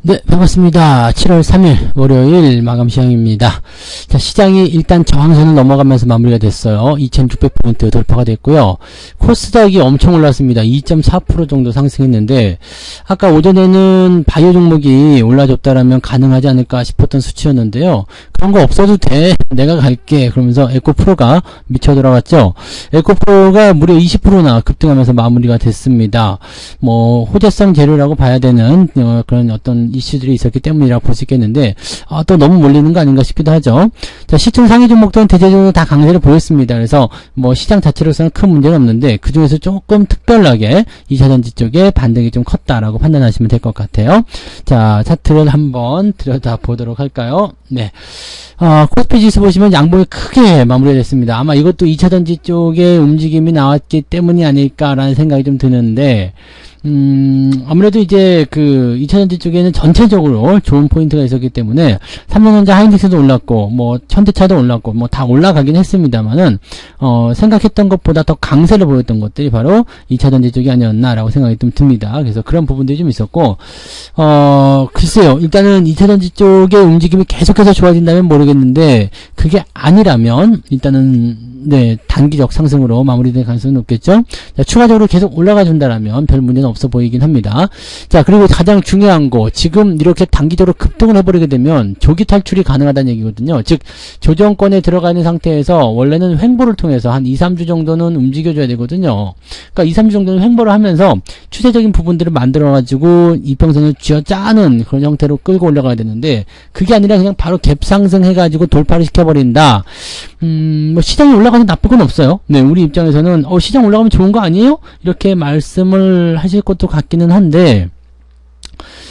네, 반갑습니다. 7월 3일 월요일 마감 시황입니다. 자, 시장이 일단 저항선을 넘어가면서 마무리가 됐어요. 2600포인트 돌파가 됐고요. 코스닥이 엄청 올랐습니다. 2.4% 정도 상승했는데 아까 오전에는 바이오 종목이 올라줬다라면 가능하지 않을까 싶었던 수치였는데요. 그런 거 없어도 돼. 내가 갈게. 그러면서 에코프로가 미쳐 들어갔죠. 에코프로가 무려 20%나 급등하면서 마무리가 됐습니다. 뭐 호재성 재료라고 봐야 되는 그런 어떤 이슈들이 있었기 때문이라고 볼 수 있겠는데 또 너무 몰리는 거 아닌가 싶기도 하죠. 자, 시총 상위 종목들은 대체적으로 다 강세를 보였습니다. 그래서 뭐 시장 자체로서는 큰 문제는 없는데 그 중에서 조금 특별하게 2차전지 쪽에 반등이 좀 컸다라고 판단하시면 될 것 같아요. 자, 차트를 한번 들여다 보도록 할까요? 네. 코스피 지수 보시면 양봉이 크게 마무리됐습니다. 아마 이것도 2차전지 쪽에 움직임이 나왔기 때문이 아닐까라는 생각이 좀 드는데 아무래도 이제 그 2차전지 쪽에는 전체적으로 좋은 포인트가 있었기 때문에 삼성전자 하이닉스도 올랐고 뭐 현대차도 올랐고 뭐 다 올라가긴 했습니다만은 생각했던 것보다 더 강세를 보였던 것들이 바로 2차전지 쪽이 아니었나라고 생각이 좀 듭니다. 그래서 그런 부분들이 좀 있었고 글쎄요, 일단은 2차전지 쪽의 움직임이 계속해서 좋아진다면 모르겠는데 그게 아니라면 일단은 네, 단기적 상승으로 마무리될 가능성이 높겠죠. 자, 추가적으로 계속 올라가 준다라면 별 문제는 없어 보이긴 합니다. 자, 그리고 가장 중요한 거, 지금 이렇게 단기적으로 급등을 해버리게 되면 조기 탈출이 가능하다는 얘기거든요. 즉, 조정권에 들어가 있는 상태에서 원래는 횡보를 통해서 한 2, 3주 정도는 움직여줘야 되거든요. 그러니까 2, 3주 정도는 횡보를 하면서 추세적인 부분들을 만들어가지고 이평선을 쥐어짜는 그런 형태로 끌고 올라가야 되는데 그게 아니라 그냥 바로 갭 상승해가지고 돌파를 시켜버린다. 뭐 시장이 올라가면 나쁠 건 없어요. 네, 우리 입장에서는 시장 올라가면 좋은 거 아니에요? 이렇게 말씀을 하실 것도 같기는 한데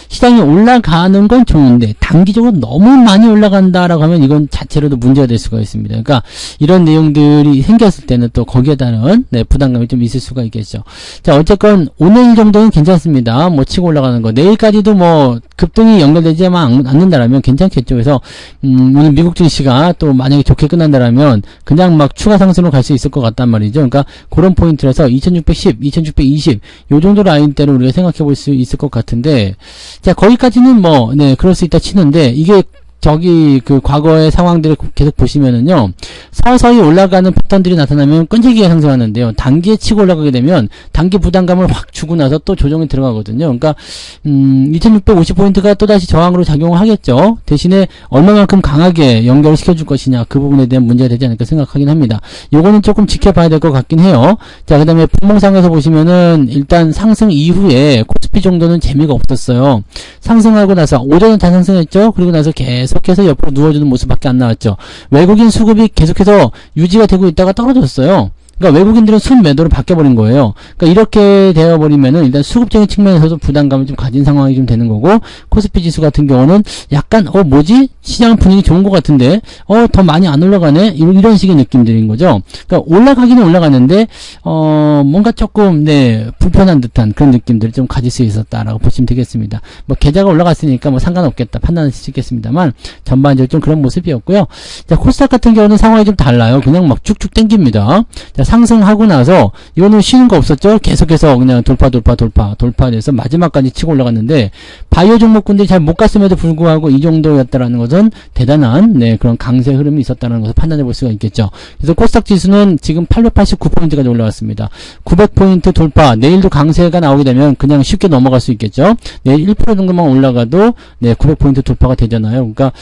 시장이 올라가는 건 좋은데 단기적으로 너무 많이 올라간다라고 하면 이건 자체로도 문제가 될 수가 있습니다. 그러니까 이런 내용들이 생겼을 때는 또 거기에 따른 부담감이 좀 있을 수가 있겠죠. 자, 어쨌건 오늘 정도는 괜찮습니다. 뭐 치고 올라가는 거 내일까지도 뭐 급등이 연결되지만 않는다라면 괜찮겠죠. 그래서 오늘 미국 증시가 또 만약에 좋게 끝난다라면 그냥 막 추가 상승으로 갈 수 있을 것 같단 말이죠. 그러니까 그런 포인트라서 2610, 2620 요 정도 라인대로 우리가 생각해 볼 수 있을 것 같은데 자, 거기까지는 뭐, 네, 그럴 수 있다 치는데, 이게, 그 과거의 상황들을 계속 보시면은요, 서서히 올라가는 패턴들이 나타나면 끈질기게 상승하는데요, 단기에 치고 올라가게 되면, 단기 부담감을 확 주고 나서 또 조정이 들어가거든요. 그러니까, 2650포인트가 또다시 저항으로 작용을 하겠죠. 대신에, 얼마만큼 강하게 연결을 시켜줄 것이냐, 그 부분에 대한 문제가 되지 않을까 생각하긴 합니다. 요거는 조금 지켜봐야 될 것 같긴 해요. 자, 그 다음에, 분봉상에서 보시면은, 일단 상승 이후에, 코스피 정도는 재미가 없었어요. 상승하고 나서, 오전은 다 상승했죠? 그리고 나서 계속해서 옆으로 누워주는 모습밖에 안 나왔죠. 외국인 수급이 계속해서 유지가 되고 있다가 떨어졌어요. 그러니까 외국인들은 순매도로 바뀌어버린 거예요. 그러니까 이렇게 되어버리면은 일단 수급적인 측면에서도 부담감을 좀 가진 상황이 좀 되는 거고, 코스피 지수 같은 경우는 약간 뭐지? 시장 분위기 좋은 것 같은데 더 많이 안 올라가네? 이런 식의 느낌들인 거죠. 그러니까 올라가기는 올라가는데 뭔가 조금 불편한 듯한 그런 느낌들을 좀 가질 수 있었다라고 보시면 되겠습니다. 뭐 계좌가 올라갔으니까 뭐 상관없겠다 판단할 수 있겠습니다만 전반적으로 좀 그런 모습이었고요. 자, 코스닥 같은 경우는 상황이 좀 달라요. 그냥 막 쭉쭉 땡깁니다. 자, 상승하고 나서 이거는 쉬는 거 없었죠. 계속해서 그냥 돌파돼서 마지막까지 치고 올라갔는데 바이오 종목군들이 잘 못 갔음에도 불구하고 이 정도였다라는 것은 대단한 그런 강세 흐름이 있었다는 것을 판단해 볼 수가 있겠죠. 그래서 코스닥 지수는 지금 889포인트까지 올라왔습니다. 900포인트 돌파. 내일도 강세가 나오게 되면 그냥 쉽게 넘어갈 수 있겠죠. 내일 1% 정도만 올라가도 900포인트 돌파가 되잖아요. 그러니까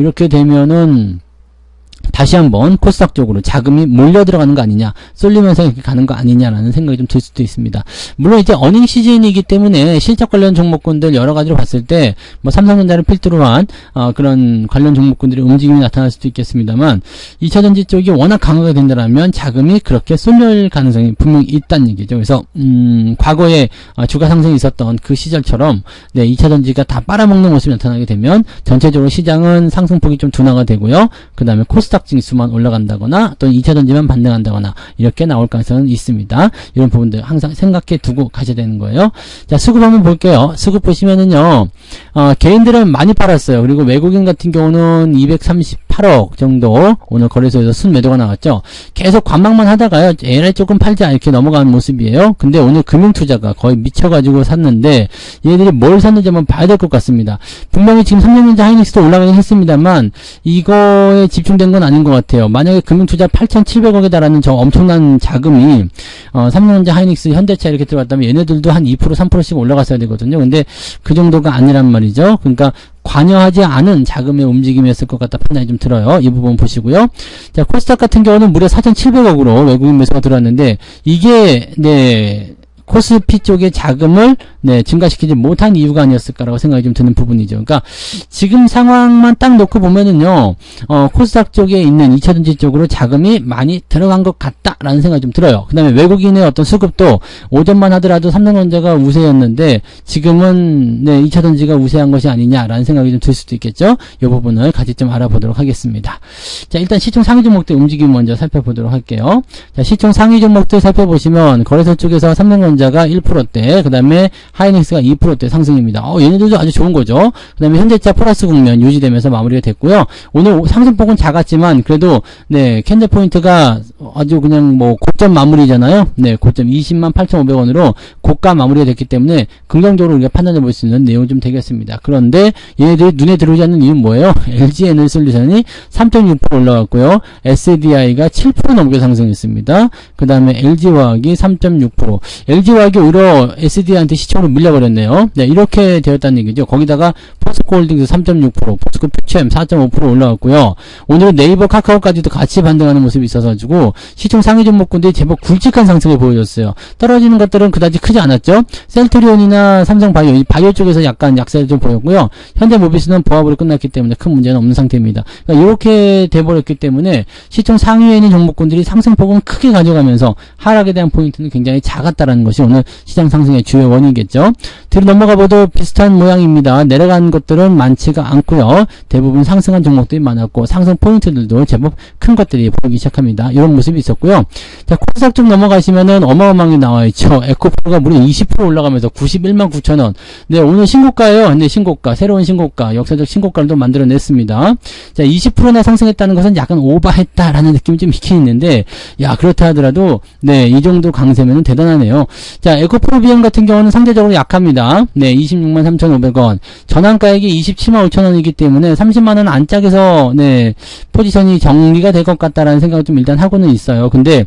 이렇게 되면은 다시 한번 코스닥 쪽으로 자금이 몰려 들어가는 거 아니냐, 쏠리면서 이렇게 가는 거 아니냐라는 생각이 좀 들 수도 있습니다. 물론 이제 어닝 시즌이기 때문에 실적 관련 종목군들 여러 가지로 봤을 때 뭐 삼성전자를 필두로 한 그런 관련 종목군들의 움직임이 나타날 수도 있겠습니다만 2차전지 쪽이 워낙 강하게 된다면 자금이 그렇게 쏠릴 가능성이 분명히 있다는 얘기죠. 그래서 과거에 주가 상승이 있었던 그 시절처럼 2차전지가 다 빨아먹는 모습이 나타나게 되면 전체적으로 시장은 상승폭이 좀 둔화가 되고요. 그 다음에 코스닥 지수만 올라간다거나 또는 2차전지만 반등한다거나 이렇게 나올 가능성은 있습니다. 이런 부분들 항상 생각해 두고 가셔야 되는 거예요. 자, 수급 한번 볼게요. 수급 보시면은요, 개인들은 많이 팔았어요. 그리고 외국인 같은 경우는 238 8억 정도 오늘 거래소에서 순매도가 나왔죠. 계속 관망만 하다가요, 에라이 조금 팔자 이렇게 넘어가는 모습이에요. 근데 오늘 금융투자가 거의 미쳐가지고 샀는데 얘들이 뭘 샀는지 한번 봐야 될 것 같습니다. 분명히 지금 3년전자 하이닉스도 올라가긴 했습니다만 이거에 집중된 건 아닌 것 같아요. 만약에 금융투자 8,700억에 달하는 저 엄청난 자금이 3년전자 하이닉스 현대차 이렇게 들어갔다면 얘네들도 한 2% 3%씩 올라갔어야 되거든요. 근데 그 정도가 아니란 말이죠. 그러니까 관여하지 않은 자금의 움직임이었을 것 같다 판단이 좀 들어요. 이 부분 보시고요. 자, 코스닥 같은 경우는 무려 4,700억으로 외국인 매수가 들어왔는데 이게 코스피 쪽의 자금을 증가시키지 못한 이유가 아니었을까라고 생각이 좀 드는 부분이죠. 그러니까 지금 상황만 딱 놓고 보면은요, 코스닥 쪽에 있는 2차전지 쪽으로 자금이 많이 들어간 것 같다라는 생각이 좀 들어요. 그 다음에 외국인의 어떤 수급도 오전만 하더라도 삼성전자가 우세였는데 지금은 2차전지가 우세한 것이 아니냐라는 생각이 좀 들 수도 있겠죠. 이 부분을 같이 좀 알아보도록 하겠습니다. 자, 일단 시총 상위 종목들 움직임 먼저 살펴보도록 할게요. 자, 시총 상위 종목들 살펴보시면 거래소 쪽에서 삼성전자가 1%대, 그 다음에 하이닉스가 2%대 상승입니다. 얘네들도 아주 좋은 거죠. 그 다음에 현대차 플러스 국면 유지되면서 마무리가 됐고요. 오늘 상승폭은 작았지만 그래도 캔들 포인트가 아주 그냥 고점 마무리잖아요. 고점 208,500원으로 고가 마무리가 됐기 때문에 긍정적으로 우리가 판단해 볼 수 있는 내용이 좀 되겠습니다. 그런데 얘네들이 눈에 들어오지 않는 이유는 뭐예요? LG에너지솔루션이 3.6% 올라갔고요. SDI가 7% 넘게 상승했습니다. 그 다음에 LG화학이 3.6%. LG화학이 오히려 SDI한테 시총으로 밀려버렸네요. 이렇게 되었다는 얘기죠. 거기다가 포스코홀딩스 3.6%, 포스코 퓨처엠 4.5% 올라갔고요. 오늘은 네이버, 카카오까지도 같이 반등하는 모습이 있어가지고 시총 상위 종목군들이 제법 굵직한 상승을 보여줬어요. 떨어지는 것들은 그다지 크지 않았죠. 셀트리온이나 삼성바이오, 바이오 쪽에서 약간 약세를 좀 보였고요. 현대모비스는 보합으로 끝났기 때문에 큰 문제는 없는 상태입니다. 그러니까 이렇게 돼버렸기 때문에 시총 상위에 있는 종목군들이 상승폭은 크게 가져가면서 하락에 대한 포인트는 굉장히 작았다라는 것이 오늘 시장 상승의 주요 원인이겠죠. 뒤로 넘어가봐도 비슷한 모양입니다. 내려간 것들은 많지가 않고요. 대부분 상승한 종목들이 많았고 상승 포인트들도 제법 큰 것들이 보이기 시작합니다. 이런 모습이 있었고요. 자, 코스닥 쪽 넘어가시면은 어마어마하게 나와있죠. 에코프로가 무려 20% 올라가면서 919,000원. 오늘 신고가예요. 신고가, 새로운 신고가, 역사적 신고가를 또 만들어냈습니다. 자, 20%나 상승했다는 것은 약간 오버했다라는 느낌이 좀 있긴 있는데, 야, 그렇다 하더라도 이 정도 강세면은 대단하네요. 자, 에코프로 비용 같은 경우는 상대적으로 약합니다. 263,500원. 전환가액이 275,000원이기 때문에 30만원 안짝에서 포지션이 정리가 될 것 같다라는 생각을 좀 일단 하고는 있어요. 근데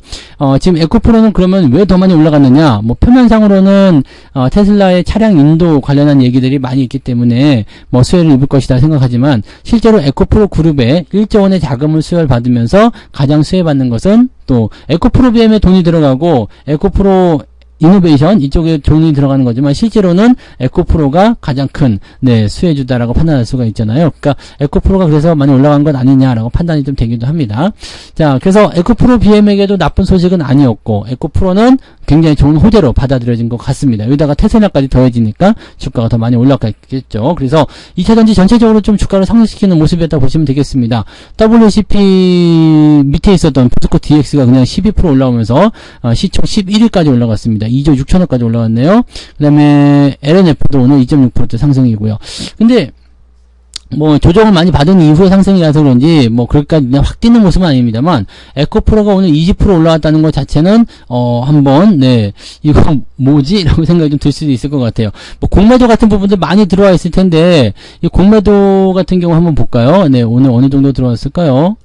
지금 에코프로는 그러면 왜 더 많이 올라갔느냐? 표면상으로는 테슬라의 차량 인도 관련한 얘기들이 많이 있기 때문에 수혜를 입을 것이다 생각하지만 실제로 에코프로 그룹에 1조 원의 자금을 수혈받으면서 가장 수혜받는 것은 또 에코프로 BM에 돈이 들어가고 에코프로 이노베이션 이쪽에 돈이 들어가는 거지만 실제로는 에코프로가 가장 큰 수혜주다라고 판단할 수가 있잖아요. 그러니까 에코프로가 그래서 많이 올라간 것 아니냐라고 판단이 좀 되기도 합니다. 자, 그래서 에코프로 BM에게도 나쁜 소식은 아니었고 에코프로는 굉장히 좋은 호재로 받아들여진 것 같습니다. 여기다가 테슬라까지 더해지니까 주가가 더 많이 올라갔겠죠. 그래서 2차전지 전체적으로 좀 주가를 상승시키는 모습이었다고 보시면 되겠습니다. WCP 밑에 있었던 포스코 DX가 그냥 12% 올라오면서 시총 11위까지 올라갔습니다. 2조 6천억까지 올라갔네요. 그 다음에 LNF도 오늘 2.6% 상승이고요. 근데 조정을 많이 받은 이후의 상승이라서 그런지 그렇게까지 확 뛰는 모습은 아닙니다만 에코프로가 오늘 20% 올라왔다는 것 자체는 한번 이거 뭐지? 라고 생각이 좀 들 수도 있을 것 같아요. 공매도 같은 부분들 많이 들어와 있을 텐데 이 공매도 같은 경우 한번 볼까요? 오늘 어느 정도 들어왔을까요?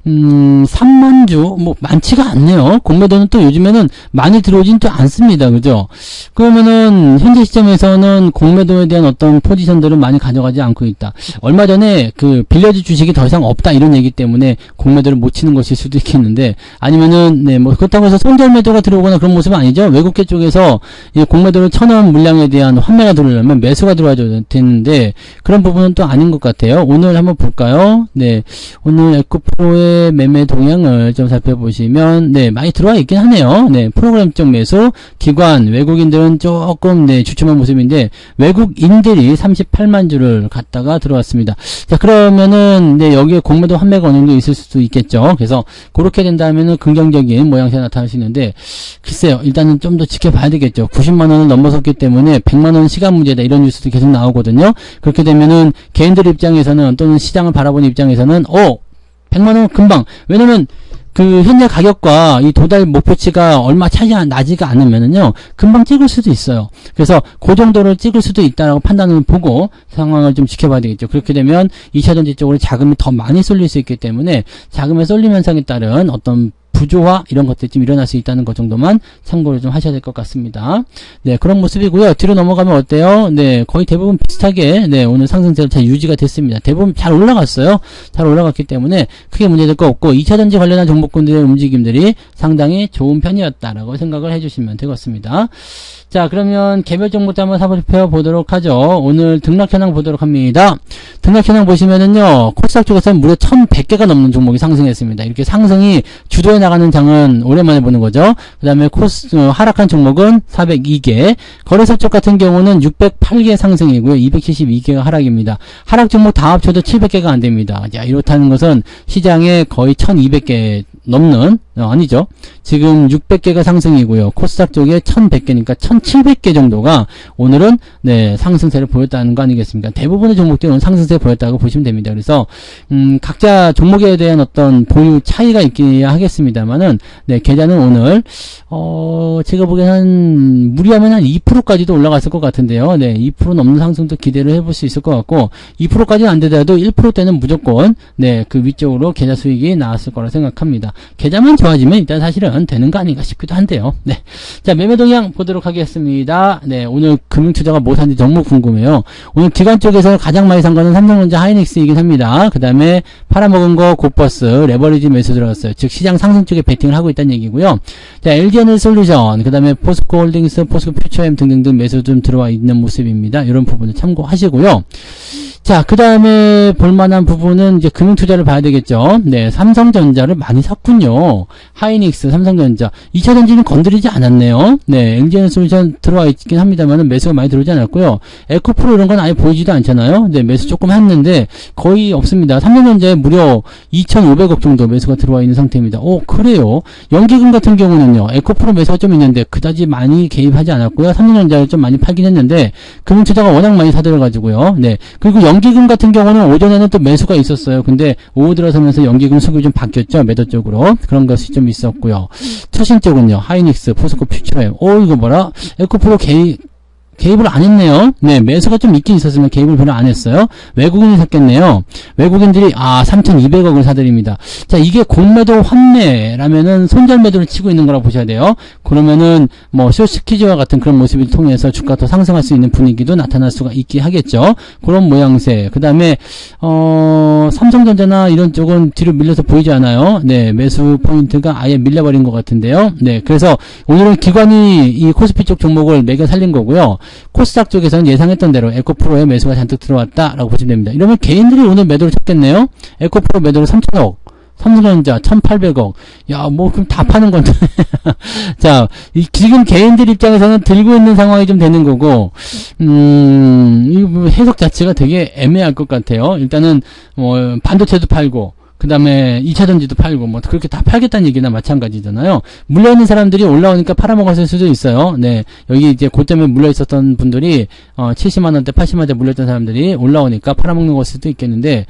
3만 주, 많지가 않네요. 공매도는 또 요즘에는 많이 들어오진 또 않습니다. 그죠? 그러면은, 현재 시점에서는 공매도에 대한 어떤 포지션들을 많이 가져가지 않고 있다. 얼마 전에 빌려줄 주식이 더 이상 없다 이런 얘기 때문에 공매도를 못 치는 것일 수도 있겠는데, 아니면은, 그렇다고 해서 손절 매도가 들어오거나 그런 모습은 아니죠. 외국계 쪽에서 이 공매도를 쳐놓은 물량에 대한 환매가 들어오려면 매수가 들어와야 되는데, 그런 부분은 또 아닌 것 같아요. 오늘 한번 볼까요? 오늘 에코 에코프로의 매매 동향을 좀 살펴보시면, 네, 많이 들어와 있긴 하네요. 네, 프로그램적 매수, 기관, 외국인들은 조금, 네, 주춤한 모습인데, 외국인들이 38만 주를 갖다가 들어왔습니다. 자, 그러면은, 네, 여기에 공매도 환매가 어느 정도 있을 수도 있겠죠. 그래서, 그렇게 된다면은 긍정적인 모양새가 나타날 수 있는데, 글쎄요, 일단은 좀 더 지켜봐야 되겠죠. 90만원을 넘어섰기 때문에 100만원 시간 문제다, 이런 뉴스도 계속 나오거든요. 그렇게 되면은, 개인들 입장에서는, 또는 시장을 바라보는 입장에서는, 100만원 금방, 왜냐면, 그 현재 가격과 이 도달 목표치가 얼마 차이 나지가 않으면은요, 금방 찍을 수도 있어요. 그래서 그 정도를 찍을 수도 있다라고 판단을 보고 상황을 좀 지켜봐야 되겠죠. 그렇게 되면 2차전지 쪽으로 자금이 더 많이 쏠릴 수 있기 때문에 자금의 쏠림 현상에 따른 어떤 부조화 이런 것들이 좀 일어날 수 있다는 것 정도만 참고를 좀 하셔야 될 것 같습니다. 네, 그런 모습이고요. 뒤로 넘어가면 어때요? 네, 거의 대부분 비슷하게, 네, 오늘 상승세를 잘 유지가 됐습니다. 대부분 잘 올라갔어요. 잘 올라갔기 때문에 크게 문제될 거 없고 2차전지 관련한 종목군들의 움직임들이 상당히 좋은 편이었다라고 생각을 해주시면 되겠습니다. 자, 그러면 개별 종목도 한번 살펴보도록 하죠. 오늘 등락 현황 보도록 합니다. 등락 현황 보시면은요, 코스닥 쪽에서는 무려 1100개가 넘는 종목이 상승했습니다. 이렇게 상승이 주도해 나가는 장은 오랜만에 보는 거죠. 그 다음에 하락한 종목은 402개, 거래소 쪽 같은 경우는 608개 상승이고요. 272개가 하락입니다. 하락 종목 다 합쳐도 700개가 안 됩니다. 자, 이렇다는 것은 시장에 거의 1200개 넘는, 아니죠. 지금 600개가 상승이고요. 코스닥 쪽에 1100개니까 1700개 정도가 오늘은, 네, 상승세를 보였다는 거 아니겠습니까? 대부분의 종목들은 상승세 보였다고 보시면 됩니다. 그래서, 각자 종목에 대한 어떤 보유 차이가 있긴 하겠습니다만은, 네, 계좌는 오늘, 제가 보기에는 한, 무리하면 한 2%까지도 올라갔을 것 같은데요. 네, 2% 넘는 상승도 기대를 해볼 수 있을 것 같고, 2%까지는 안 되더라도 1%대는 무조건, 네, 그 위쪽으로 계좌 수익이 나왔을 거라 생각합니다. 계좌만 좋아지면 일단 사실은 되는 거 아닌가 싶기도 한데요. 네. 자, 매매 동향 보도록 하겠습니다. 네, 오늘 금융투자가 뭐 산지 너무 궁금해요. 오늘 기관 쪽에서 가장 많이 산 거는 삼성전자 하이닉스이긴 합니다. 그 다음에 팔아먹은 거 고버스, 레버리지 매수 들어갔어요. 즉, 시장 상승 쪽에 베팅을 하고 있다는 얘기고요. 자, LG에너지솔루션, 그 다음에 포스코홀딩스, 포스코퓨처엠 등등등 매수 좀 들어와 있는 모습입니다. 이런 부분을 참고하시고요. 자, 그 다음에 볼만한 부분은 이제 금융투자를 봐야 되겠죠. 네, 삼성전자를 많이 샀군요. 하이닉스, 삼성전자. 2차전지는 건드리지 않았네요. 네, LG에너지솔루션 들어와 있긴 합니다만 매수가 많이 들어오지 않았고요. 에코프로 이런 건 아예 보이지도 않잖아요. 네, 매수 조금 했는데 거의 없습니다. 삼성전자에 무려 2,500억 정도 매수가 들어와 있는 상태입니다. 그래요. 연기금 같은 경우는요, 에코프로 매수가 좀 있는데 그다지 많이 개입하지 않았고요. 삼성전자를 좀 많이 팔긴 했는데 금융투자가 워낙 많이 사들어가지고요. 네, 그리고 연기금 같은 경우는 오전에는 또 매수가 있었어요. 근데 오후 들어서면서 연기금 수급이 좀 바뀌었죠. 매도 쪽으로. 그런 것이 좀 있었고요. 투신 쪽은요. 하이닉스, 포스코 퓨처엠. 이거 뭐라? 에코프로 개입을 안 했네요. 네, 매수가 좀 있긴 있었으면 개입을 별로 안 했어요. 외국인이 샀겠네요. 외국인들이 3,200억을 사들입니다. 자, 이게 공매도 환매라면은 손절 매도를 치고 있는 거라고 보셔야 돼요. 그러면은 뭐 쇼스퀴즈와 같은 그런 모습을 통해서 주가 더 상승할 수 있는 분위기도 나타날 수가 있긴 하겠죠. 그런 모양새. 그다음에 삼성전자나 이런 쪽은 뒤로 밀려서 보이지 않아요. 네, 매수 포인트가 아예 밀려버린 것 같은데요. 네, 그래서 오늘은 기관이 이 코스피 쪽 종목을 매겨 살린 거고요. 코스닥 쪽에서는 예상했던 대로 에코프로에 매수가 잔뜩 들어왔다라고 보시면 됩니다. 이러면 개인들이 오늘 매도를 쳤겠네요. 에코프로 매도를 3,000억, 삼성전자 1,800억. 야, 뭐 그럼 다 파는 건데. 자, 지금 개인들 입장에서는 들고 있는 상황이 좀 되는 거고, 이 해석 자체가 되게 애매할 것 같아요. 일단은 뭐 반도체도 팔고, 그 다음에 2차전지도 팔고, 뭐, 그렇게 다 팔겠다는 얘기나 마찬가지잖아요. 물려있는 사람들이 올라오니까 팔아먹었을 수도 있어요. 네. 여기 이제 고점에 물려있었던 분들이, 70만원대, 80만원대 물려있던 사람들이 올라오니까 팔아먹는 걸 수도 있겠는데,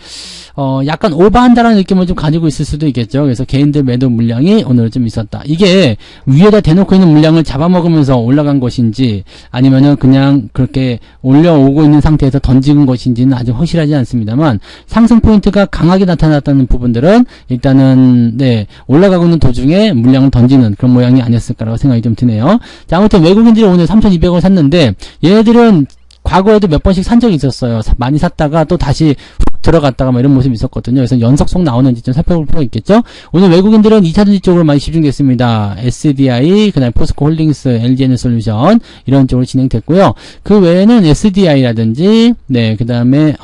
약간 오버한다라는 느낌을 좀 가지고 있을 수도 있겠죠. 그래서 개인들 매도 물량이 오늘 좀 있었다. 이게 위에다 대놓고 있는 물량을 잡아먹으면서 올라간 것인지, 아니면은 그냥 그렇게 올려오고 있는 상태에서 던지는 것인지는 아직 확실하지 않습니다만, 상승 포인트가 강하게 나타났다는 부분들은 일단은 네, 올라가고 있는 도중에 물량을 던지는 그런 모양이 아니었을까라고 생각이 좀 드네요. 자, 아무튼 외국인들이 오늘 3,200원 샀는데 얘네들은 과거에도 몇 번씩 산 적이 있었어요. 많이 샀다가 또 다시 훅 쏙 들어갔다가 이런 모습이 있었거든요. 그래서 연속 속 나오는지 좀 살펴볼 필요가 있겠죠. 오늘 외국인들은 2차전지 쪽으로 많이 집중됐습니다. SDI, 그다음에 포스코 홀딩스, LG에너솔루션 이런 쪽으로 진행됐고요. 그 외에는 SDI라든지 그다음에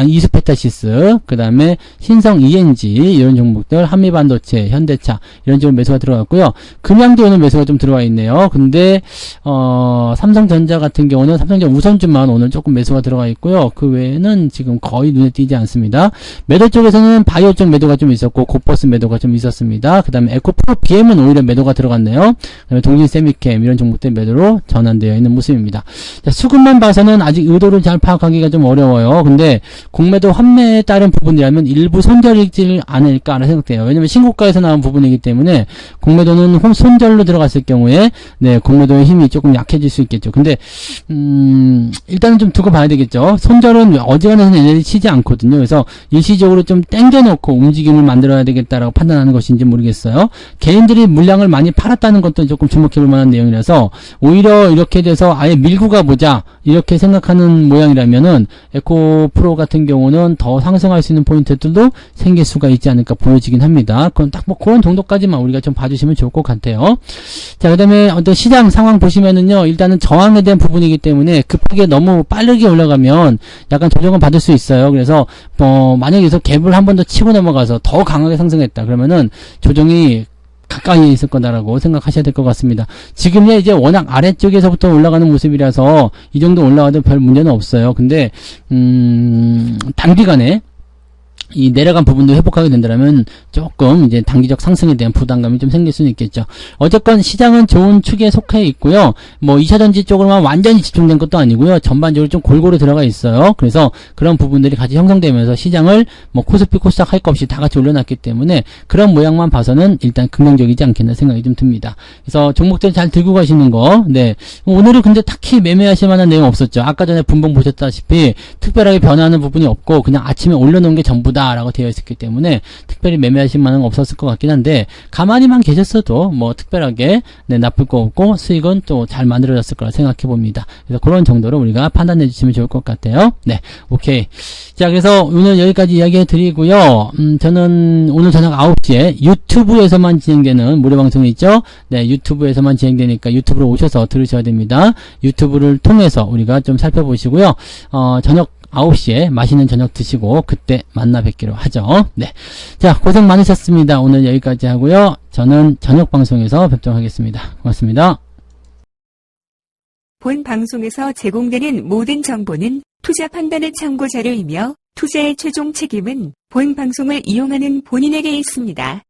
이스페타시스, 그다음에 신성 ENG 이런 종목들, 한미반도체, 현대차 이런 쪽으로 매수가 들어갔고요. 금양도 오늘 매수가 좀 들어와 있네요. 근데 삼성전자 같은 경우는 삼성전자 우선주만 오늘 조금 매수가 들어가 있고요. 그 외에는 지금 거의 눈에 띄지 않습니다. 매도 쪽에서는 바이오 쪽 매도가 좀 있었고 고퍼스 매도가 좀 있었습니다. 그 다음에 에코프로 BM은 오히려 매도가 들어갔네요. 그 다음에 동진세미캠 이런 종목들 매도로 전환되어 있는 모습입니다. 자, 수급만 봐서는 아직 의도를 잘 파악하기가 좀 어려워요. 근데 공매도 환매에 따른 부분이라면 일부 손절이지 않을까라는 생각돼요. 왜냐면 신고가에서 나온 부분이기 때문에 공매도는 손절로 들어갔을 경우에 공매도의 힘이 조금 약해질 수 있겠죠. 근데 일단은 좀 두고 봐야 되겠죠. 손절은 어지간해서는 에너지 치지 않거든요. 그래서 일시적으로 좀 땡겨놓고 움직임을 만들어야 되겠다라고 판단하는 것인지 모르겠어요. 개인들이 물량을 많이 팔았다는 것도 조금 주목해볼 만한 내용이라서 오히려 이렇게 돼서 아예 밀고 가보자 이렇게 생각하는 모양이라면은 에코프로 같은 경우는 더 상승할 수 있는 포인트들도 생길 수가 있지 않을까 보여지긴 합니다. 그건 딱 그런 정도까지만 우리가 좀 봐주시면 좋을 것 같아요. 자, 그 다음에 어떤 시장 상황 보시면은요, 일단은 저항에 대한 부분이기 때문에 급하게 너무 빠르게 올라가면 약간 조정은 받을 수 있어요. 그래서 만약에 여기서 갭을 한 번 더 치고 넘어가서 더 강하게 상승했다 그러면은 조정이 가까이에 있을 거다라고 생각하셔야 될 것 같습니다. 지금요 이제 워낙 아래쪽에서부터 올라가는 모습이라서 이 정도 올라가도 별 문제는 없어요. 근데 단기간에 이 내려간 부분도 회복하게 된다면 조금 이제 단기적 상승에 대한 부담감이 좀 생길 수는 있겠죠. 어쨌건 시장은 좋은 축에 속해 있고요. 뭐 2차전지 쪽으로만 완전히 집중된 것도 아니고요. 전반적으로 좀 골고루 들어가 있어요. 그래서 그런 부분들이 같이 형성되면서 시장을 뭐 코스피 코스닥 할 것 없이 다 같이 올려놨기 때문에 그런 모양만 봐서는 일단 긍정적이지 않겠나 생각이 좀 듭니다. 그래서 종목들 잘 들고 가시는 거. 오늘은 근데 딱히 매매하실 만한 내용 없었죠. 아까 전에 분봉 보셨다시피 특별하게 변화하는 부분이 없고 그냥 아침에 올려놓은 게 전부다 라고 되어 있었기 때문에 특별히 매매하실 만한 건 없었을 것 같긴 한데 가만히만 계셨어도 뭐 특별하게 나쁠 거 없고 수익은 또 잘 만들어졌을 거라 생각해 봅니다. 그래서 그런 정도로 우리가 판단해 주시면 좋을 것 같아요. 오케이. 자, 그래서 오늘 여기까지 이야기해 드리고요. 저는 오늘 저녁 9시에 유튜브에서만 진행되는 무료 방송이 있죠. 유튜브에서만 진행되니까 유튜브로 오셔서 들으셔야 됩니다. 유튜브를 통해서 우리가 좀 살펴보시고요. 저녁 9시에 맛있는 저녁 드시고 그때 만나 뵙기로 하죠. 자, 고생 많으셨습니다. 오늘 여기까지 하고요. 저는 저녁 방송에서 뵙도록 하겠습니다. 고맙습니다. 본 방송에서 제공되는 모든 정보는 투자 판단의 참고 자료이며 투자의 최종 책임은 본 방송을 이용하는 본인에게 있습니다.